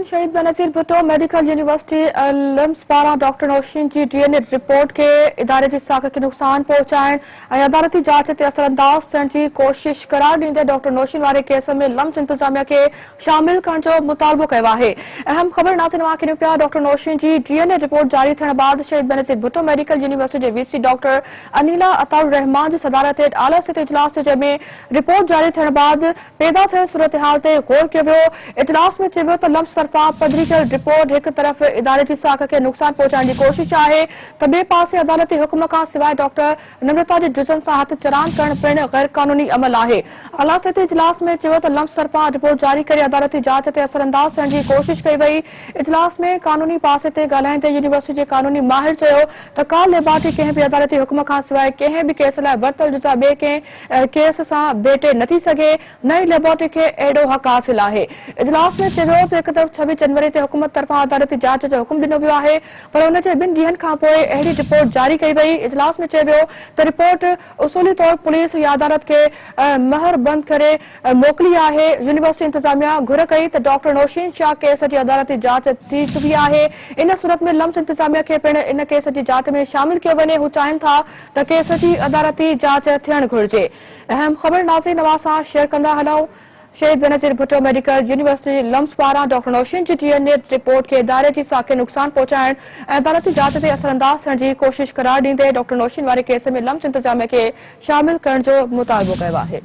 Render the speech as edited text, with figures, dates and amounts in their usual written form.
शहीद Benazir Bhutto medical university limbs पारां doctor Nausheen की डीएनए रिपोर्ट के इदारे की साख के नुकसान पहुंचाइण अदालती जांच ते असरअंदाज थियण की कोशिश करार ॾींदे डॉक्टर नौशीन वारे केस में लिम्स इंतजामिया के शामिल करण जो मुतालबो किया है। अहम खबर नाज़रीन वाक़िअ पिया डॉक्टर नौशीन की डीएनए रिपोर्ट जारी थियण बाद Shaheed Benazir Bhutto medical university VC doctor Aneela Ataur Rehman की सदारत हेठ आला सतही इजलास जंहिंमें रिपोर्ट जारी थियण बाद पैदा थियल सूरत हाल ते गौर कयो वियो। इजलास में चयो त लिम्स तरफा पधरी कयल रिपोर्ट एक तरफ़ इदारे की साख के नुकसान पहुंचाइण की कोशिश है तो बे पासे अदालती हुक्म का सिवाय डॉक्टर नम्रता के जुज़न से हथ चरान करण पिण गैर कानूनी अमल है। आला सतही इजलास में चयो त लिम्स तरफा रिपोर्ट जारी करे अदालती जांच ते असरअंदाज थियण की कोशिश कई वई। इजलास में कानूनी पासे ते ॻाल्हाईंदे यूनिवर्सिटी के कानूनी माहिर चयो त का लेबॉरेटरी कंहिं भी अदालती हुक्म का सिवाय कंहिं भी केस लाइ वरतल जुज़ा बे कंहिं केस से भेटे नथी सघे। नई लेबॉरेटरी के एडो हक हासिल है। इजलास में चयो त एक तरफ़ 26 जनवरी ते हुकूमत तरफा अदालती जांच जो हुक्म ॾिनो वियो है पर उन जे 2 ॾींहनि खां पोइ अहिड़ी रिपोर्ट जारी कई वई। इजलास में चयो वियो त रिपोर्ट उसूली तौर पुलिस या अदालत के महर बंद करे मोकली है। यूनिवर्सिटी इंतजामिया घुर कई त डॉक्टर नौशीन शाह केस की अदालती जांच थी चुकी है। इन सूरत में लिम्स इंतजामिया के पिण इन केस की जांच में शामिल किया वञे। हू चाहिनि था त केस की अदालती जांच थियण घुरिजे। अहम खबर नाज़रीन अवां सां शेयर कंदा हलूं। शहीद Benazir Bhutto medical university limbs पारां डॉक्टर नौशीन की डीएनए रिपोर्ट के इदारे की साख के नुकसान पहुंचाइण अदालती जांच ते असरअंदाज थियण की कोशिश करार ॾींदे डॉक्टर नौशीन वारे केस में लिम्स इंतजामिया के शामिल करण जो मुतालबो किया है।